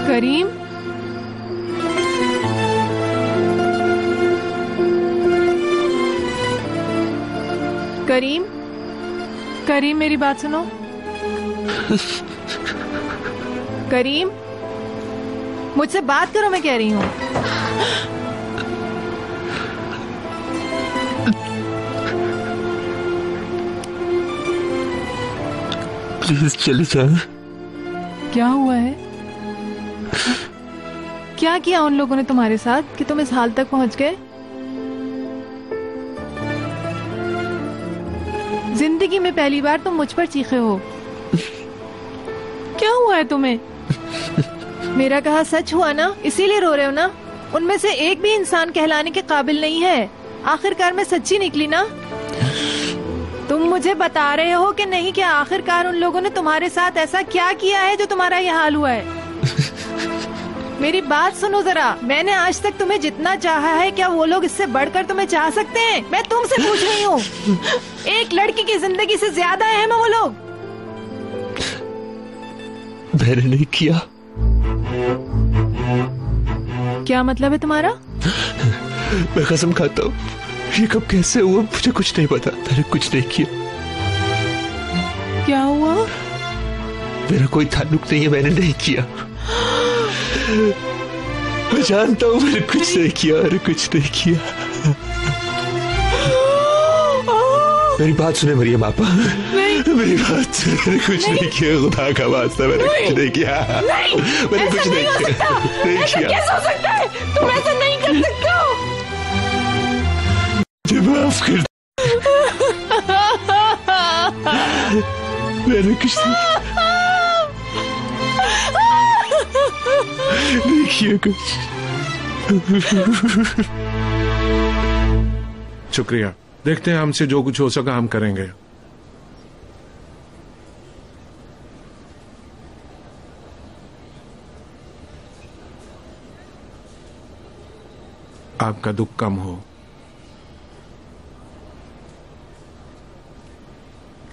करीम, करीम, करीम मेरी बात सुनो। करीम, मुझसे बात करो, मैं कह रही हूँ। प्लीज चले जाओ। क्या हुआ है? क्या किया उन लोगों ने तुम्हारे साथ कि तुम इस हाल तक पहुंच गए? जिंदगी में पहली बार तुम मुझ पर चीखे हो। क्या हुआ है तुम्हें? मेरा कहा सच हुआ ना, इसीलिए रो रहे हो ना? उनमें से एक भी इंसान कहलाने के काबिल नहीं है। आखिरकार मैं सच्ची निकली ना? तुम मुझे बता रहे हो कि नहीं कि आखिरकार उन लोगों ने तुम्हारे साथ ऐसा क्या किया है जो तुम्हारा ये हाल हुआ है? मेरी बात सुनो जरा। मैंने आज तक तुम्हें जितना चाहा है, क्या वो लोग इससे बढ़कर तुम्हें चाह सकते हैं? मैं तुमसे पूछ रही हूँ। एक लड़की की जिंदगी से ज्यादा अहम है वो लोग। मैंने नहीं किया। क्या मतलब है तुम्हारा? मैं कसम खाता हूँ, ये कब कैसे हुआ मुझे कुछ नहीं पता। मैंने कुछ नहीं किया। क्या हुआ? मेरा कोई ताल्लुक नहीं है, मैंने नहीं किया। मैं जानता हूँ मैंने कुछ नहीं किया, मैंने कुछ नहीं किया। मेरी बात सुने मरियम आपा, मेरी बात सुने। मैंने कुछ नहीं किया, खुदा का वास्ता मैंने कुछ नहीं किया। मैंने कुछ नहीं किया। नहीं किया। कैसे हो सकता है? तुम ऐसा नहीं कर सकते हो। मुझे माफ कर। मैंने कुछ नहीं किया कुछ। शुक्रिया। देखते हैं, हमसे जो कुछ हो सका हम करेंगे। आपका दुख कम हो।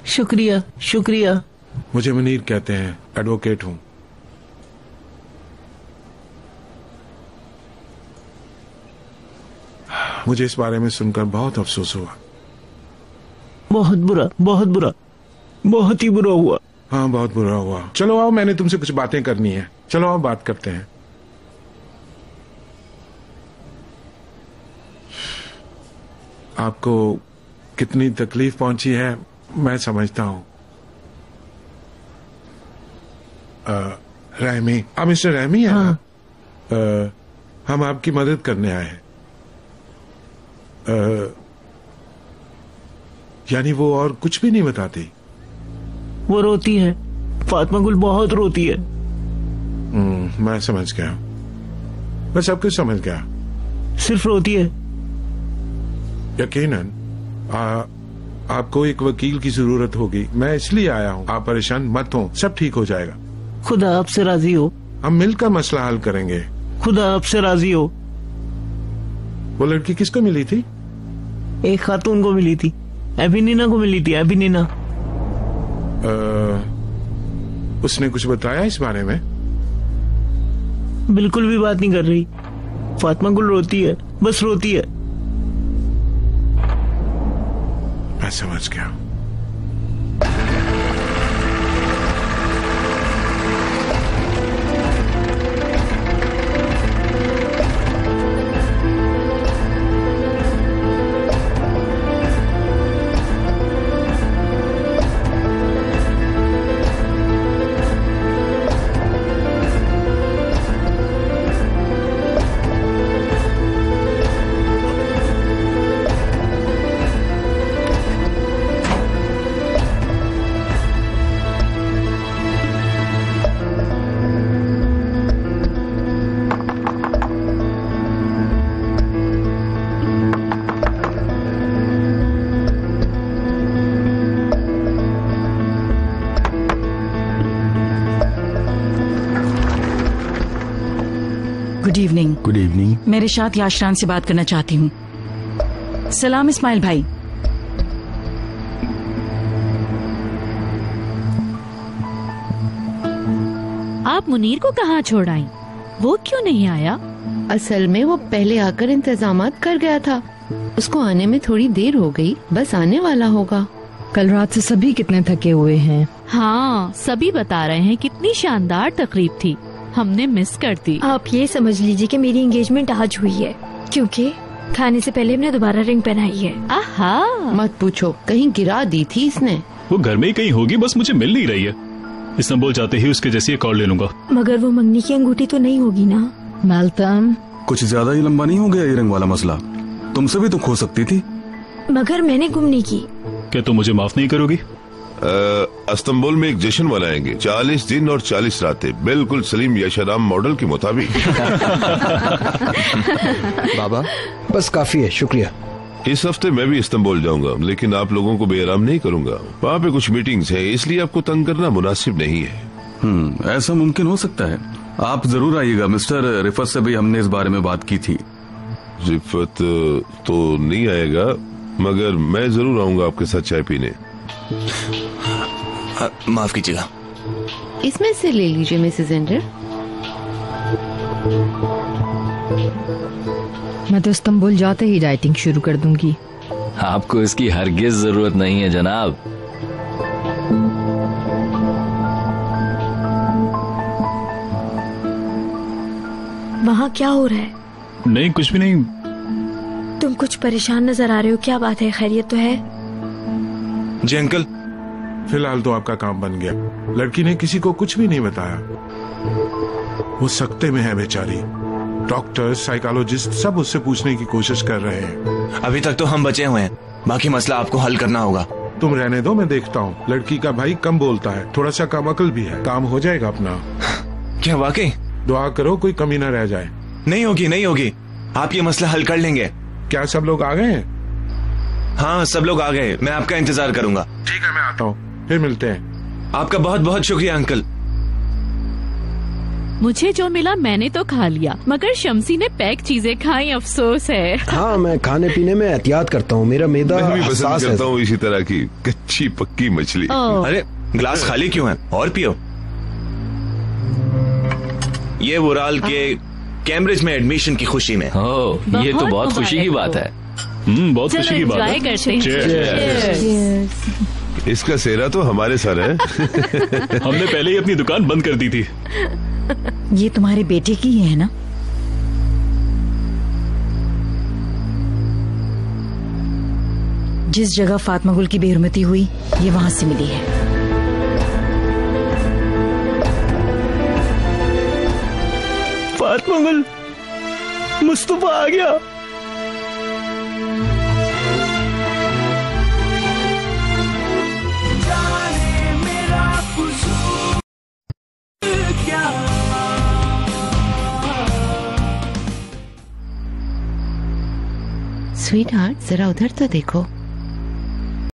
शुक्रिया शुक्रिया। मुझे मुनीर कहते हैं, एडवोकेट हूं। मुझे इस बारे में सुनकर बहुत अफसोस हुआ। बहुत बुरा, बहुत बुरा, बहुत ही बुरा हुआ। हाँ, बहुत बुरा हुआ। चलो आओ, मैंने तुमसे कुछ बातें करनी है। चलो आओ, बात करते हैं। आपको कितनी तकलीफ पहुंची है मैं समझता हूं। रहमी, आप मिस्टर रहमी हैं? हाँ। हम आपकी मदद करने आए हैं। यानी वो और कुछ भी नहीं बताती? वो रोती है, फातिमा गुल बहुत रोती है। मैं समझ गया, मैं सब कुछ समझ गया। सिर्फ रोती है। यकीनन आपको एक वकील की जरूरत होगी। मैं इसलिए आया हूँ। आप परेशान मत हो, सब ठीक हो जाएगा। खुदा आपसे राजी हो। हम मिलकर मसला हल करेंगे। खुदा आपसे राजी हो। वो लड़की किसको मिली थी? एक खातून को मिली थी, एबिनीना को मिली थी। एबिनीना। उसने कुछ बताया इस बारे में? बिल्कुल भी बात नहीं कर रही। फातिमा गुल रोती है, बस रोती है। मैं समझ गया। Good evening. Good evening. मैं रिशाद याशरान से बात करना चाहती हूँ। सलाम इस्माइल भाई। आप मुनीर को कहाँ छोड़ आई? वो क्यों नहीं आया? असल में वो पहले आकर इंतजामात कर गया था। उसको आने में थोड़ी देर हो गई, बस आने वाला होगा। कल रात से सभी कितने थके हुए हैं। हाँ, सभी बता रहे हैं कितनी शानदार तकरीब थी, हमने मिस कर दी। आप ये समझ लीजिए कि मेरी एंगेजमेंट आज हुई है, क्योंकि खाने से पहले हमने दोबारा रिंग पहनाई है। आहा, मत पूछो, कहीं गिरा दी थी इसने। वो घर में ही कहीं होगी, बस मुझे मिल नहीं रही है। इस्तांबुल जाते ही उसके जैसी एक और ले लूंगा। मगर वो मंगनी की अंगूठी तो नहीं होगी ना? मालतम, कुछ ज्यादा ही लंबा नहीं हो गया ये रिंग वाला मसला? तुमसे भी तो खो सकती थी। मगर मैंने गुम नहीं की। क्या तुम मुझे माफ नहीं करोगी? इस्तांबुल में एक जश्न मनाएंगे, 40 दिन और 40 रातें, बिल्कुल सलीम यशाराम मॉडल के मुताबिक। बाबा बस काफी है, शुक्रिया। इस हफ्ते मैं भी इस्तांबुल जाऊंगा, लेकिन आप लोगों को बेआराम नहीं करूंगा। वहाँ पे कुछ मीटिंग्स हैं, इसलिए आपको तंग करना मुनासिब नहीं है। ऐसा मुमकिन हो सकता है। आप जरूर आइएगा। मिस्टर रिफत से भी हमने इस बारे में बात की थी। रिफत तो नहीं आएगा, मगर मैं जरूर आऊंगा आपके साथ चाय पीने। माफ कीजिएगा। इसमें से ले लीजिए मिसेस एंडर। मैं तो इस्तांबुल जाते ही डाइटिंग शुरू कर दूंगी। आपको इसकी हरगिज जरूरत नहीं है जनाब। वहाँ क्या हो रहा है? नहीं, कुछ भी नहीं। तुम कुछ परेशान नजर आ रहे हो, क्या बात है? खैरियत तो है? जी अंकल। फिलहाल तो आपका काम बन गया। लड़की ने किसी को कुछ भी नहीं बताया। वो सकते में है बेचारी। डॉक्टर, साइकोलॉजिस्ट सब उससे पूछने की कोशिश कर रहे हैं। अभी तक तो हम बचे हुए हैं, बाकी मसला आपको हल करना होगा। तुम रहने दो, मैं देखता हूँ। लड़की का भाई कम बोलता है, थोड़ा सा कम अकल भी है, काम हो जाएगा अपना। क्या वाकई? दुआ करो कोई कमी न रह जाए। नहीं होगी, नहीं होगी। आप ये मसला हल कर लेंगे। क्या सब लोग आ गए हैं? हाँ, सब लोग आ गए। मैं आपका इंतजार करूंगा। ठीक है, मैं आता हूँ, फिर मिलते हैं। आपका बहुत बहुत शुक्रिया अंकल। मुझे जो मिला मैंने तो खा लिया, मगर शम्सी ने पैक चीजें खाई, अफसोस है। हाँ, मैं खाने पीने में एहतियात करता हूँ, मेरा मैदा मैं भी पसंद हसास करता है। हूँ इसी तरह की कच्ची पक्की मछली। अरे ग्लास खाली क्यों है? और पियो। ये वुराल के कैम्ब्रिज में एडमिशन की खुशी में। ओह, ये तो बहुत खुशी की बात है। बहुत खुशी की बात है। इसका सेहरा तो हमारे सर है। हमने पहले ही अपनी दुकान बंद कर दी थी। ये तुम्हारे बेटे की ही है ना? जिस जगह फातिमा गुल की बेहरमती हुई, ये वहां से मिली है। फातिमा गुल, मुस्तफा आ गया। स्वीट हार्ट, जरा उधर तो देखो।